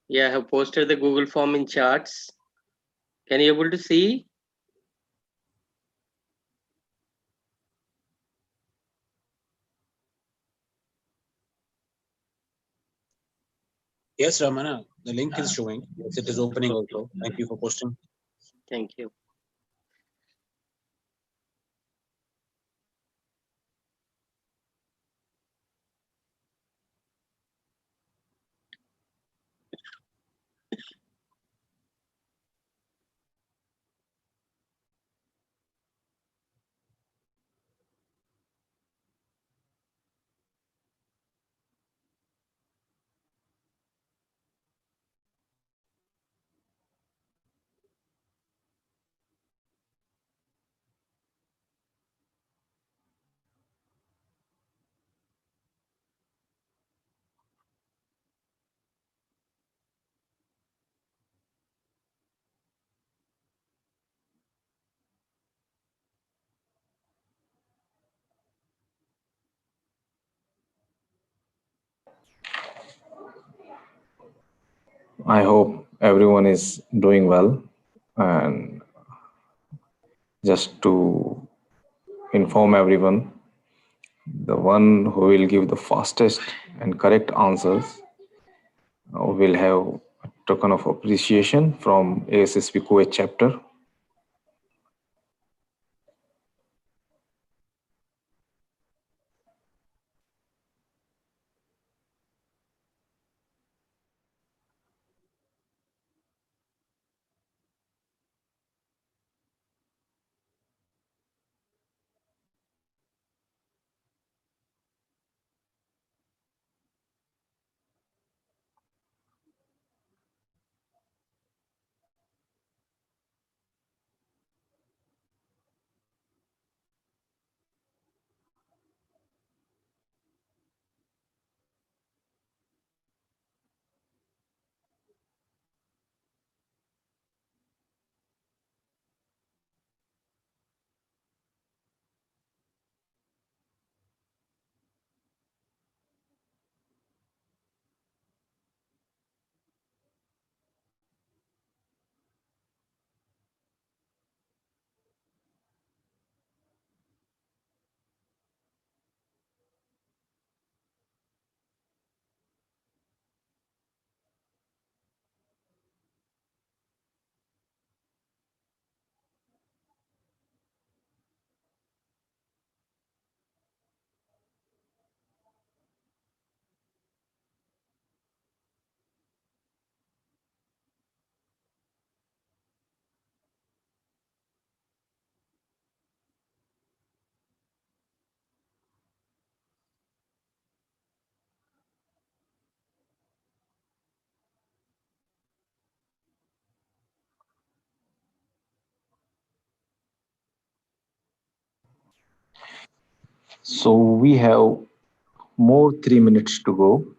Yeah, I have posted the Google form in charts. Can you able to see? Yes, Ramana, the link is showing. Yes, it is opening also. Thank you for posting. Thank you. I hope everyone is doing well. And just to inform everyone, the one who will give the fastest and correct answers will have a token of appreciation from ASSP Kuwait chapter. So we have more 3 minutes to go.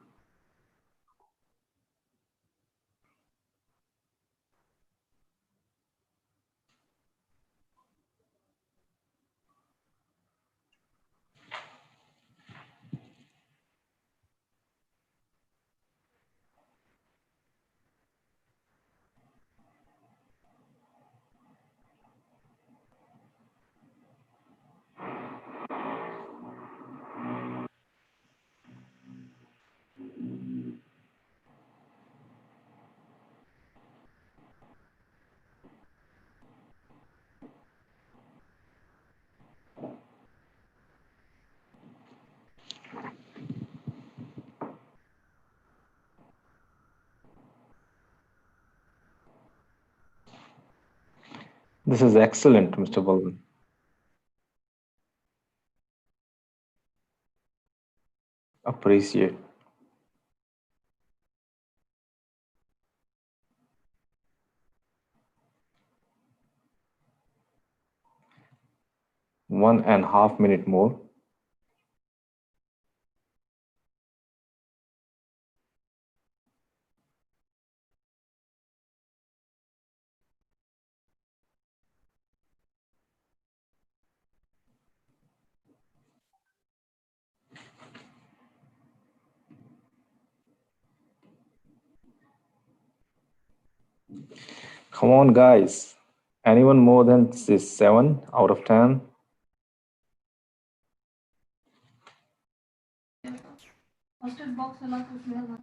This is excellent, Mr. Balwin. Appreciate. One and a half minute more. Come on, guys. Anyone more than 7 out of 10? Hosted box वाला कुछ नहीं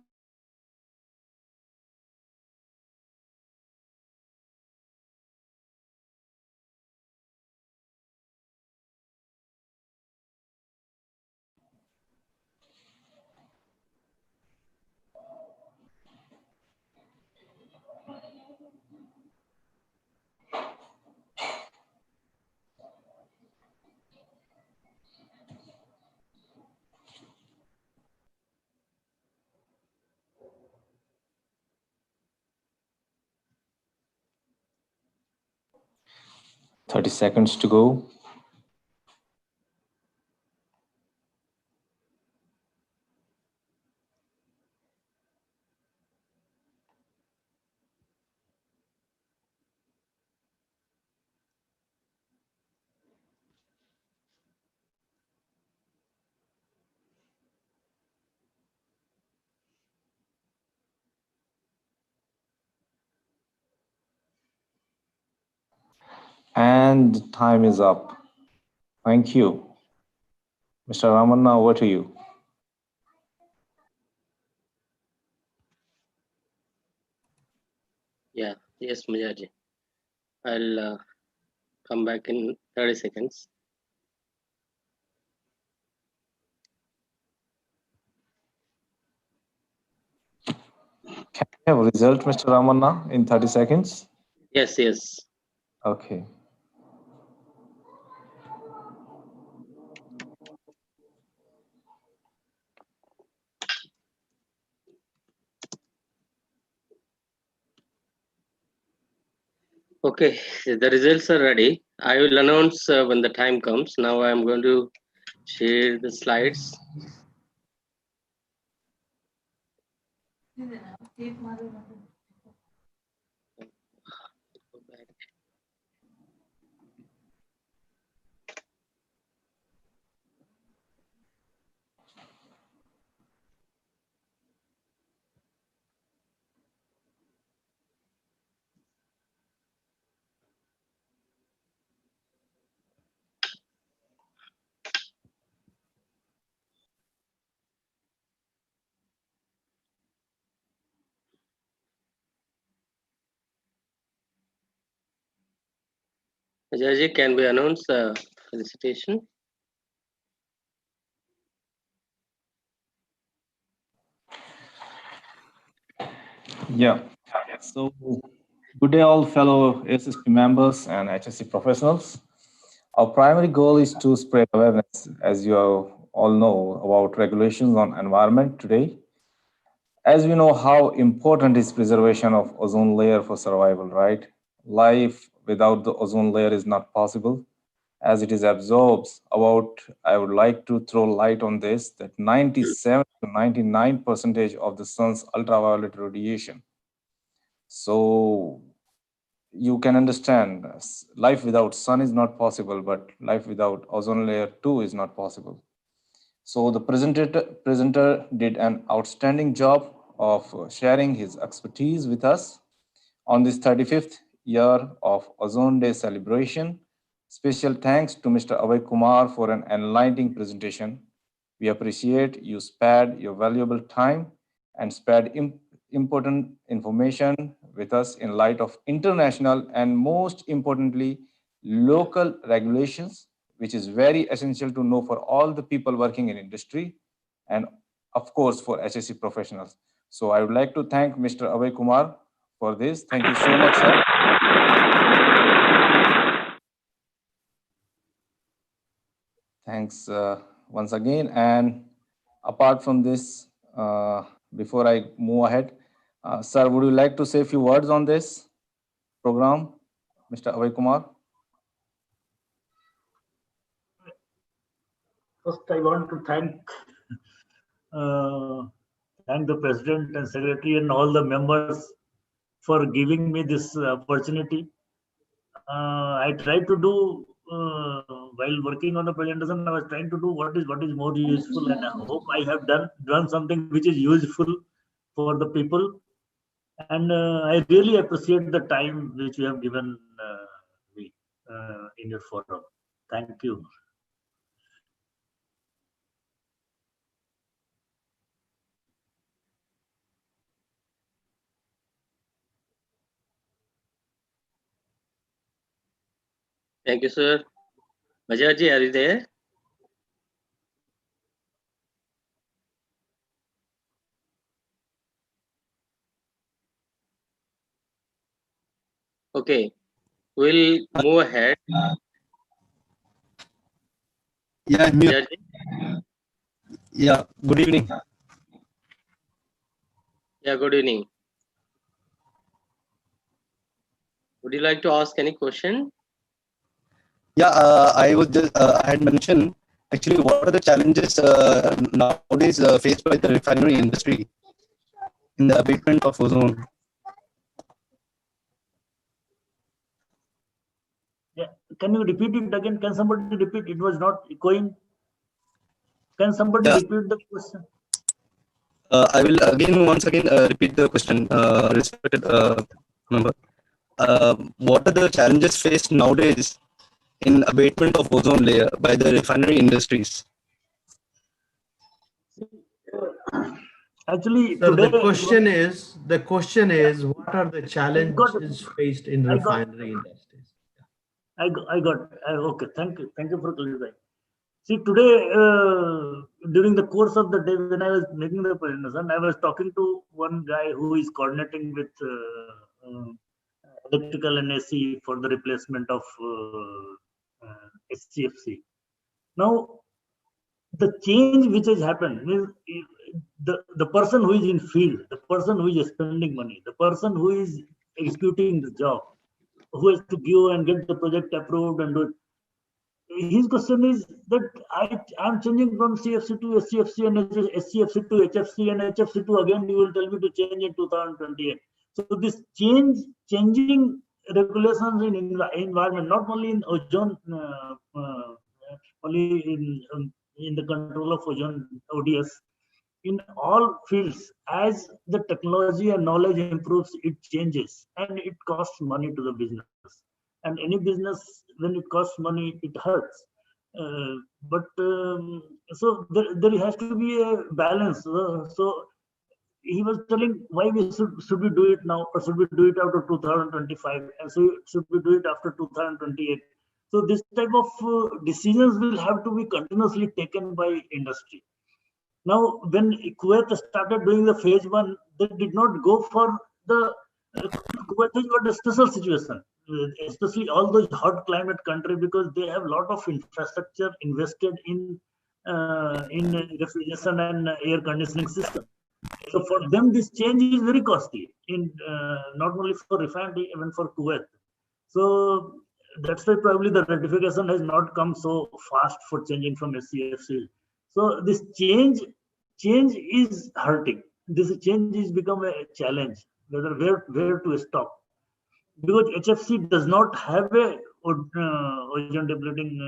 30 seconds to go. And time is up. Thank you. Mr. Ramanna, over to you. Yeah, yes, Majaji. I'll come back in 30 seconds. Can we have a result, Mr. Ramanna, in 30 seconds? Yes, yes. Okay. Okay, the results are ready. I will announce when the time comes. Now I'm going to share the slides. Majaji, can we announce felicitation? Yeah. So, good day, all fellow ASSP members and HSC professionals. Our primary goal is to spread awareness, as you all know, about regulations on environment today. As we know how important is preservation of ozone layer for survival, right? Life without the ozone layer is not possible, as it is absorbs about, I would like to throw light on this, that 97 to 99% of the sun's ultraviolet radiation. So you can understand life without sun is not possible, but life without ozone layer too is not possible. So the presenter did an outstanding job of sharing his expertise with us on this 35th year of Ozone Day celebration. Special thanks to Mr. Abhay Kumar for an enlightening presentation. We appreciate you spared your valuable time and spared important information with us in light of international and most importantly, local regulations, which is very essential to know for all the people working in industry and of course for HSC professionals. So I would like to thank Mr. Abhay Kumar for this. Thank you so much, sir. Thanks once again. And apart from this, before I move ahead, sir, would you like to say a few words on this program, Mr. Abhay Kumar? First, I want to thank the president and secretary and all the members for giving me this opportunity. I tried to do while working on the presentation. I was trying to do what is more useful, and I hope I have done something which is useful for the people. And I really appreciate the time which you have given me in your forum. Thank you. Thank you, sir. Majaji, are you there? Okay, we'll move ahead. Yeah, Majaji? yeah. Good evening. Yeah, good evening. Would you like to ask any question? Yeah, I was just I had mentioned actually what are the challenges nowadays faced by the refinery industry in the abatement of ozone. Yeah, can you repeat it again? Can somebody repeat? It was not echoing. Can somebody repeat the question? I will once again repeat the question, respected member. What are the challenges faced nowadays in abatement of ozone layer by the refinery industries? Actually, Sir, today the question is, what are the challenges faced in I got, refinery industries? okay. Thank you for clarifying. See, today, during the course of the day, when I was making the presentation, I was talking to one guy who is coordinating with electrical and AC for the replacement of SCFC. Now, the change which has happened is the person who is in field, the person who is spending money, the person who is executing the job, who has to give and get the project approved and do it. His question is that I'm changing from CFC to SCFC and SCFC to HFC and HFC to again you will tell me to change in 2028. So this changing regulations in environment, not only in ozone, only in the control of ozone ODS, in all fields, as the technology and knowledge improves, it changes and it costs money to the business. And any business, when it costs money, it hurts. So there has to be a balance. So he was telling why we should we do it now, or should we do it after 2025, and so should we do it after 2028. So this type of decisions will have to be continuously taken by industry. Now, when Kuwait started doing the phase 1, they did not go for the Kuwait has got a special situation, especially all those hot climate country, because they have a lot of infrastructure invested in refrigeration and air conditioning system. So for them, this change is very costly, in not only for refinery, even for Kuwait. So that's why probably the ratification has not come so fast for changing from SCFC. So this change is hurting. This change is become a challenge, whether where to stop, because HFC does not have a ozone depleting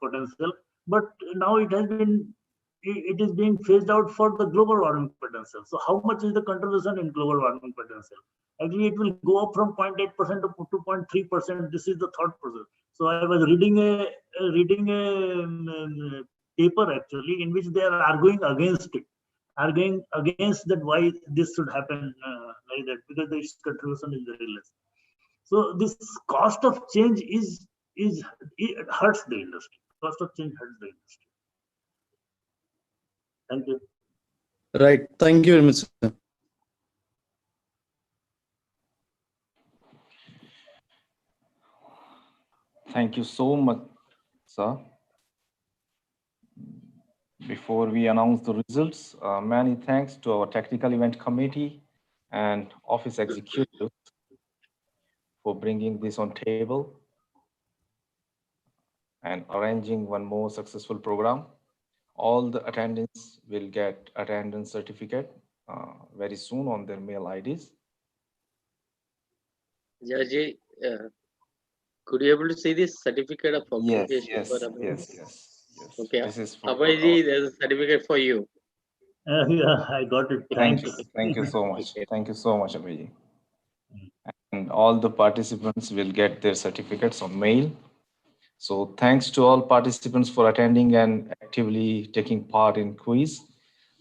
potential, but now it is being phased out for the global warming potential. So how much is the contribution in global warming potential? Actually, it will go up from 0.8% to 2.3%. This is the thought process. So I was reading a paper actually in which they are arguing against it, arguing against that why this should happen like that, because the contribution is very less. So this cost of change it hurts the industry. Cost of change hurts the industry. Thank you. Right. Thank you very much, sir. Thank you so much, sir. Before we announce the results, many thanks to our technical event committee and office executive for bringing this on table and arranging one more successful program. All the attendants will get attendance certificate very soon on their mail IDs. Jaji, could you able to see this certificate of application? Yes. Okay, This is for Abhayji, there's a certificate for you. Yeah, I got it. Thanks. Thank you so much. Thank you so much, Abhayji. And all the participants will get their certificates on mail. So thanks to all participants for attending and actively taking part in quiz.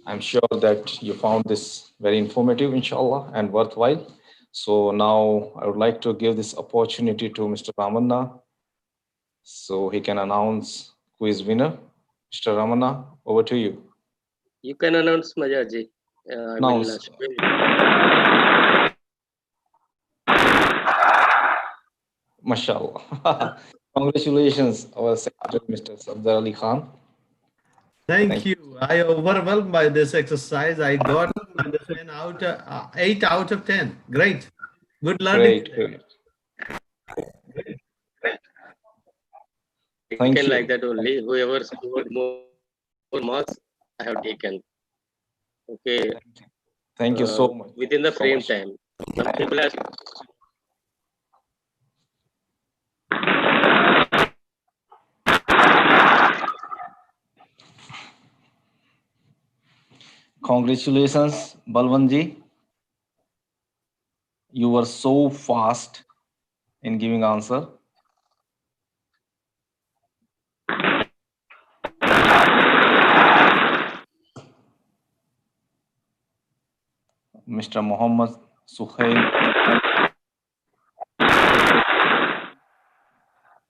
I'm sure that you found this very informative, inshallah, and worthwhile. So now I would like to give this opportunity to Mr. Ramanna so he can announce quiz winner. Mr. Ramanna, over to you. You can announce, Majaji. Mashallah. Congratulations, our secretary, Mr. Safdar Ali Khan. Thank you. I overwhelmed by this exercise. I got 8 out of 10. Great. Good learning. Great. Thank you. Like that only. Whoever scored more marks, I have taken. Okay. Thank you so much. Within the frame time. Some people ask. Congratulations, Balwanji. You were so fast in giving answer. Mr. Muhammad Suhail.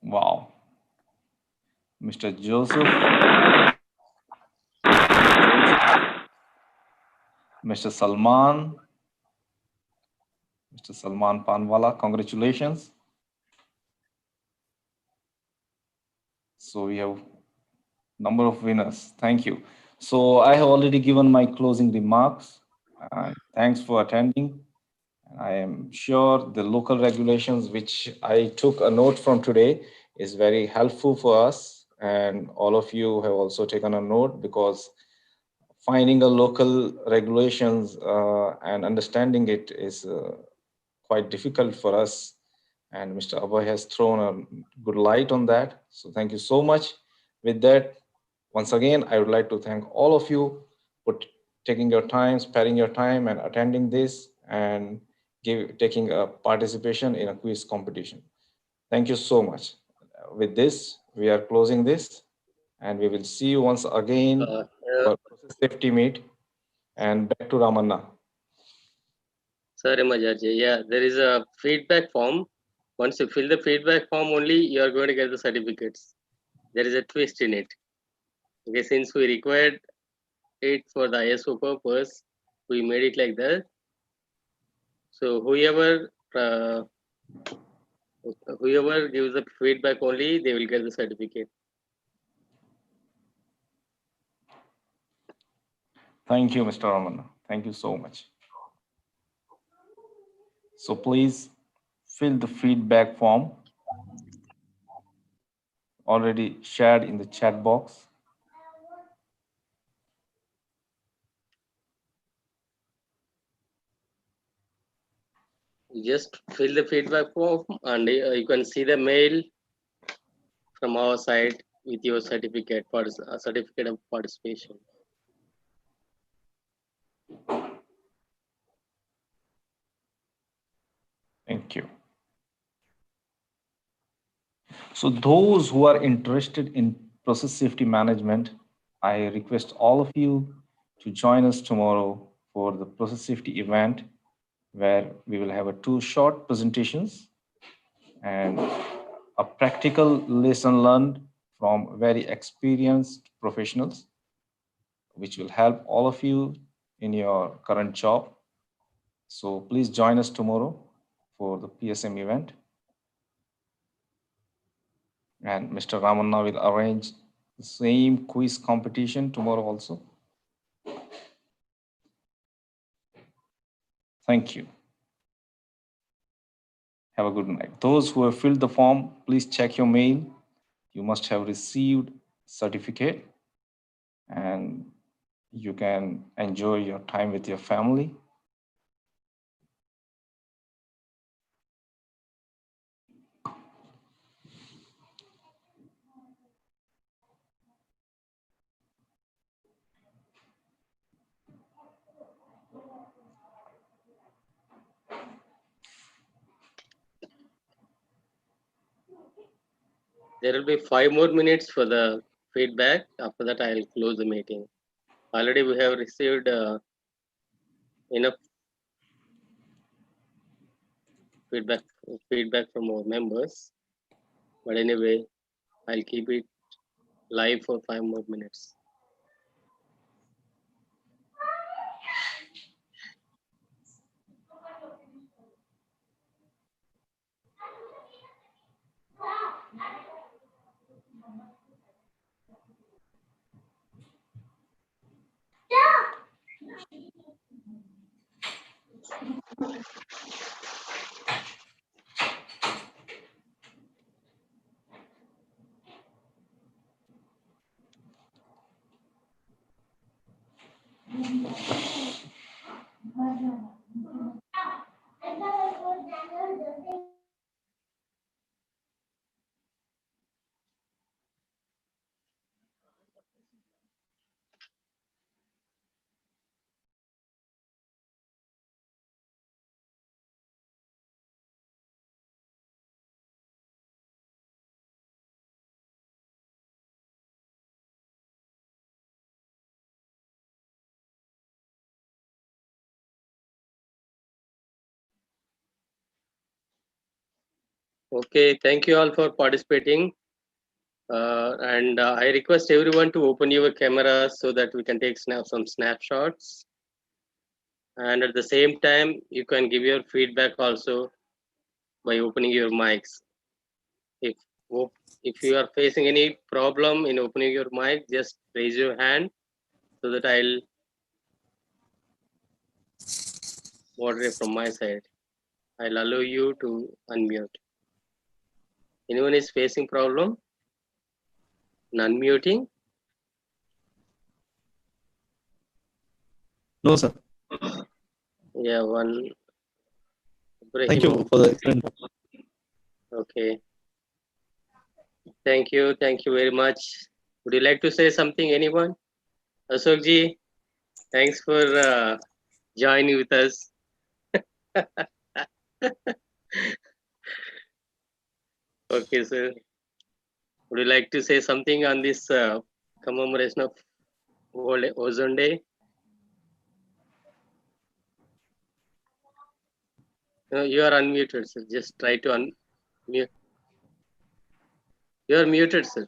Wow. Mr. Joseph. Mr. Salman. Mr. Salman Panwala, congratulations. So we have number of winners. Thank you. So I have already given my closing remarks. Thanks for attending. I am sure the local regulations, which I took a note from today, is very helpful for us. And all of you have also taken a note, because finding a local regulations and understanding it is quite difficult for us. And Mr. Abhay has thrown a good light on that. So thank you so much. With that, once again, I would like to thank all of you for taking your time, sparing your time and attending this and taking a participation in a quiz competition. Thank you so much. With this, we are closing this, and we will see you once again for process safety meet. And back to Ramanna. Sorry, Majarji. Yeah, there is a feedback form. Once you fill the feedback form, only you are going to get the certificates. There is a twist in it. Okay, since we required it for the ISO purpose, we made it like that. So whoever gives the feedback only, they will get the certificate. Thank you, Mr. Ramanna. Thank you so much. So please fill the feedback form already shared in the chat box. You just fill the feedback form and you can see the mail from our side with your certificate for certificate of participation. Thank you. So those who are interested in process safety management, I request all of you to join us tomorrow for the process safety event, where we will have two short presentations and a practical lesson learned from very experienced professionals, which will help all of you in your current job. So please join us tomorrow for the PSM event. And Mr. Ramanna will arrange the same quiz competition tomorrow also. Thank you. Have a good night. Those who have filled the form, please check your mail. You must have received certificate, and you can enjoy your time with your family. There will be 5 more minutes for the feedback. After that, I will close the meeting. Already we have received enough feedback from our members. But anyway, I'll keep it live for 5 more minutes. Okay, thank you all for participating. And I request everyone to open your cameras so that we can take some snapshots. And at the same time, you can give your feedback also by opening your mics. If if you are facing any problem in opening your mic, just raise your hand so that I'll moderate from my side. I'll allow you to unmute. Anyone is facing problem in unmuting? No, sir. Yeah, one. Thank you for the excellent. Okay. Thank you very much. Would you like to say something, anyone? Ashok ji, thanks for joining with us. Okay, sir. Would you like to say something on this commemoration of World Ozone Day? No, you are unmuted, sir. Just try to unmute. You are muted, sir.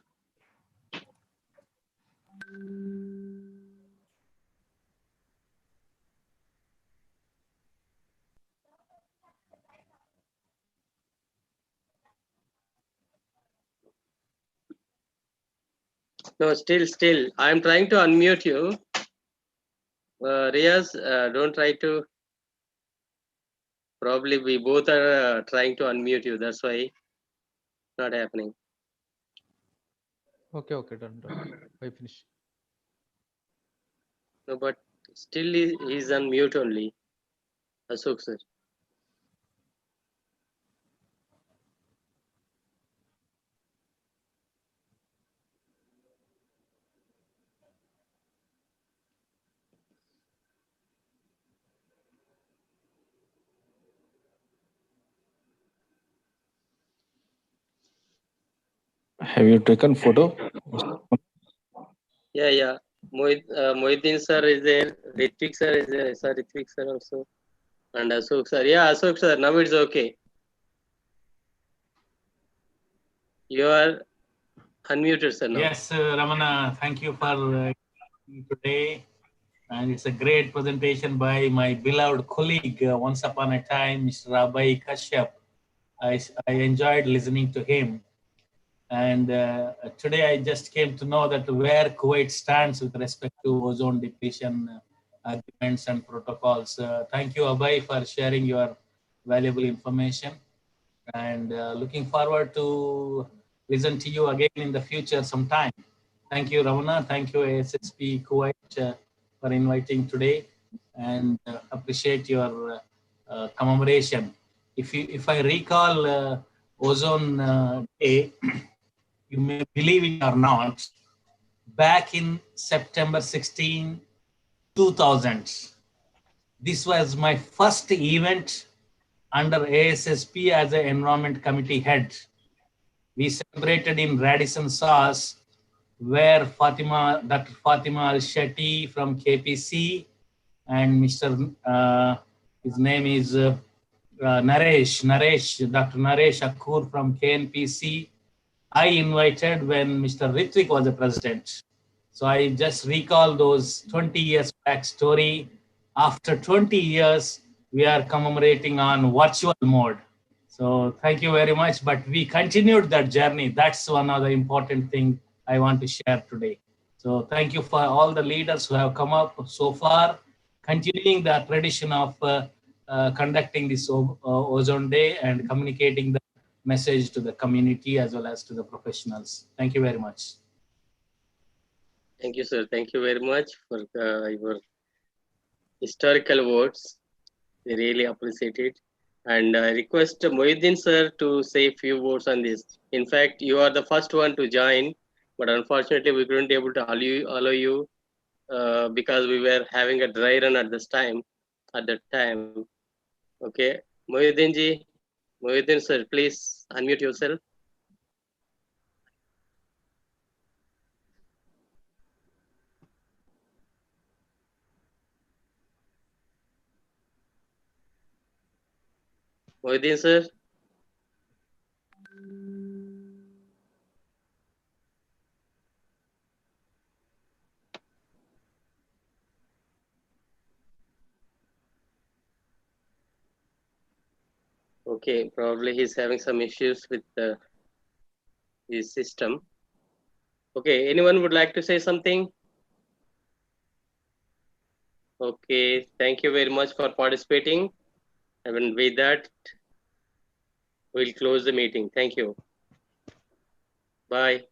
No, still. I am trying to unmute you. Riaz, don't try to. Probably we both are trying to unmute you. That's why not happening. Okay, done. I finish. No, but still he's on mute only. Ashok sir. Have you taken photo? Yeah. Mohiddin sir is there. Ritvik sir is there. Sir Ritvik sir also. And Ashok sir. Yeah, Ashok sir. Now it's okay. You are unmuted, sir. Now. Yes, Ramana, thank you for today. And it's a great presentation by my beloved colleague, once upon a time, Mr. Rabai Kashyap. I enjoyed listening to him. And today I just came to know that where Kuwait stands with respect to ozone depletion agreements and protocols. Thank you, Abai, for sharing your valuable information. And looking forward to listen to you again in the future sometime. Thank you, Ramana. Thank you, ASSP Kuwait, for inviting today, and appreciate your commemoration. If I recall Ozone Day, you may believe it or not, back in September 16, 2000, this was my first event under ASSP as an environment committee head. We celebrated in Radisson Sauce, where Dr. Fatima Al-Shetty from KPC and his name is Dr. Naresh Akur from KNPC. I invited when Mr. Ritvik was the president. So I just recall those 20 years back story. After 20 years, we are commemorating on virtual mode. So thank you very much. But we continued that journey. That's one of the important things I want to share today. So thank you for all the leaders who have come up so far, continuing the tradition of conducting this Ozone Day and communicating the message to the community as well as to the professionals. Thank you very much. Thank you, sir. Thank you very much for your historical words. We really appreciate it. And I request Mohiddin sir to say a few words on this. In fact, you are the first one to join, but unfortunately we couldn't able to allow you because we were having a dry run at that time. Okay, Mohiddin sir, please unmute yourself. Mohiddin sir. Okay, probably he's having some issues with his system. Okay, anyone would like to say something? Okay, thank you very much for participating. And with that, we'll close the meeting. Thank you. Bye.